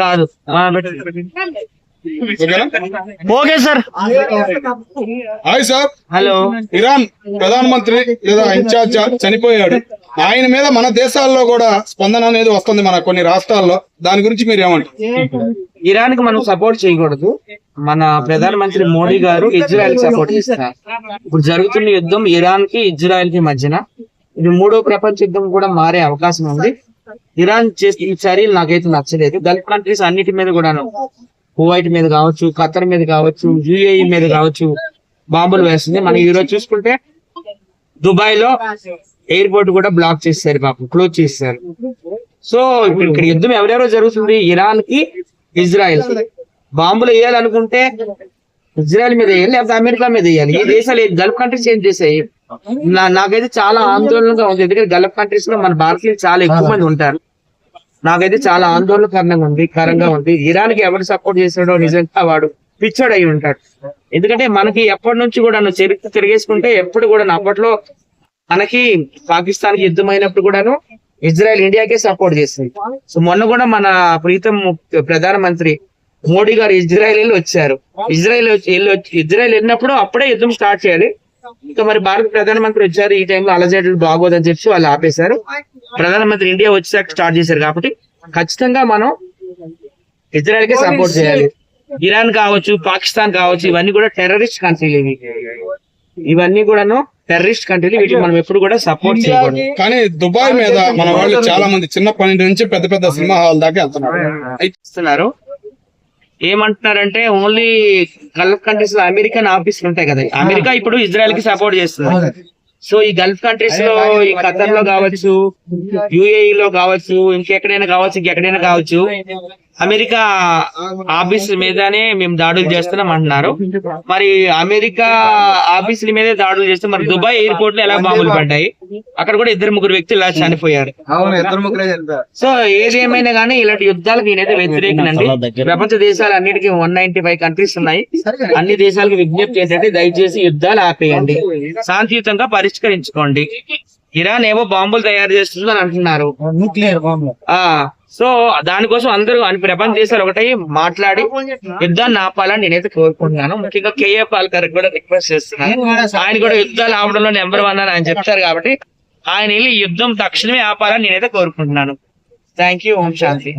కాదు okay sir. Hi sir. Hello. Iran ప్రధానమంత్రి లేదా ఇన్ఛార్జ్ చనిపోయాడు. ఆయన మీద మన దేశాల్లో కూడా స్పందన అనేది వస్తుంది, మన కొన్ని రాష్ట్రాల్లో. దాని గురించి మీరు ఏమంటారు? ఇరాన్ కి మనం సపోర్ట్ చేయకూడదు. మన ప్రధానమంత్రి మోడీ గారు ఇజ్రాయెల్ కి సపోర్ట్ చేస్తారు. ఇప్పుడు జరుగుతున్న యుద్ధం ఇరాన్ కి ఇజ్రాయెల్ కి మధ్యన. ఇది మూడో ప్రపంచ యుద్ధం కూడా మారే అవకాశం ఉంది. ఇరాన్ చేసిన చర్యలు నాకైతే నచ్చలేదు. గల్ఫ్ కంట్రీస్ అన్నిటి మీద కూడాను, కువైట్ మీద కావచ్చు, ఖతర్ మీద కావచ్చు, యుఏఈ మీద కావచ్చు బాంబులు వేస్తుంది. మనం ఈ రోజు చూసుకుంటే దుబాయ్ లో ఎయిర్పోర్ట్ కూడా బ్లాక్ చేస్తారు, పాపం క్లోజ్ చేస్తారు. సో ఇక్కడ యుద్ధం ఎవరెవరో జరుగుతుంది, ఇరాన్ కి ఇజ్రాయెల్. బాంబులు వేయాలనుకుంటే ఇజ్రాయెల్ మీద వేయాలి, లేకపోతే అమెరికా మీద వేయాలి. ఈ దేశాలు గల్ఫ్ కంట్రీస్ ఏం చేసాయి? నాకైతే చాలా ఆందోళనగా ఉంది. ఎందుకంటే గల్ఫ్ కంట్రీస్ లో మన భారతీయులు చాలా ఎక్కువ మంది ఉంటారు. నాకైతే చాలా ఆందోళనకరంగా ఉంది. ఇరాన్ కి ఎవరు సపోర్ట్ చేసాడో నిజంగా వాడు పిచ్చోడు అయి ఉంటాడు. ఎందుకంటే మనకి ఎప్పటి నుంచి కూడా చరిత్ర తిరిగేసుకుంటే ఎప్పుడు కూడా అప్పట్లో మనకి పాకిస్తాన్ కి యుద్ధం అయినప్పుడు కూడాను ఇజ్రాయెల్ ఇండియాకే సపోర్ట్ చేసింది. సో మొన్న కూడా మన ప్రీతం ప్రధానమంత్రి మోడీ గారు ఇజ్రాయెల్ వచ్చారు. ఇజ్రాయెల్ వెళ్ళినప్పుడు అప్పుడే యుద్ధం స్టార్ట్ చేయాలి. ఇంకా మరి భారత ప్రధానమంత్రి వచ్చారు, ఈ టైంలో అలజడులు బాగోదని చెప్పి వాళ్ళు ఆపేశారు. ప్రధానమంత్రి ఇండియా వచ్చాక స్టార్ట్ చేశారు. కాబట్టి ఖచ్చితంగా మనం ఇజ్రాయెల్ కే సపోర్ట్ చేయాలి. ఇరాన్ కావచ్చు, పాకిస్తాన్ కావచ్చు, ఇవన్నీ కూడా టెర్రరిస్ట్ కంట్రీలు. ఇవన్నీ కూడాను టెర్రరిస్ట్ కంట్రీలు. వీటికి మనం ఎప్పుడు కూడా సపోర్ట్ చేయకూడదు. కానీ దుబాయ్ మీద మన వాళ్ళు చాలా మంది చిన్నప్పటి నుంచి పెద్ద పెద్ద సినిమా హాల్ దాకా వెళ్తున్నారు. ఏమంటున్నారంటే ఓన్లీ గల్ఫ్ కంట్రీస్ లో అమెరికన్ ఆఫీసులు ఉంటాయి కదా, అమెరికా ఇప్పుడు ఇజ్రాయెల్ కి సపోర్ట్ చేస్తుంది. సో ఈ గల్ఫ్ కంట్రీస్ లో, ఈ ఖతర్ లో కావచ్చు, యుఏఈ లో కావచ్చు, ఇంకెక్కడైనా కావచ్చు, అమెరికా ఆఫీసుల మీదనే మేము దాడులు చేస్తున్నాం అంటున్నారు. మరి అమెరికా ఆఫీసుల మీదే దాడులు చేస్తే మరి దుబాయ్ ఎయిర్పోర్ట్ లో ఎలా బాంబులు పడ్డాయి? అక్కడ కూడా 2-3 వ్యక్తులు ఇలా చనిపోయారు. సో ఏదేమైనా కానీ ఇలాంటి యుద్ధాలకు నేనైతే వ్యతిరేకనండి. ప్రపంచ దేశాలు అన్నిటికీ 195 కంట్రీస్ ఉన్నాయి. అన్ని దేశాలకు విజ్ఞప్తి ఏంటంటే దయచేసి యుద్ధాలు ఆపేయండి, శాంతియుతంగా పరిష్కరించుకోండి. ఇరాన్ ఏవో బాంబులు తయారు చేస్తుంది అని అంటున్నారు, న్యూక్లియర్ బాంబులు. సో దానికోసం అందరూ ప్రపంచ దేశాలు ఒకటై మాట్లాడి యుద్ధాన్ని ఆపాలని నేనైతే కోరుకుంటున్నాను. ముఖ్యంగా కేఏ పాల్కర్ కూడా రిక్వెస్ట్ చేస్తున్నాను. ఆయన కూడా యుద్ధాలు ఆపడంలో నెంబర్ 1 అని ఆయన చెప్తారు. కాబట్టి ఆయన వెళ్ళి యుద్ధం తక్షణమే ఆపాలని నేనైతే కోరుకుంటున్నాను. Thank you. ఓం శాంతి.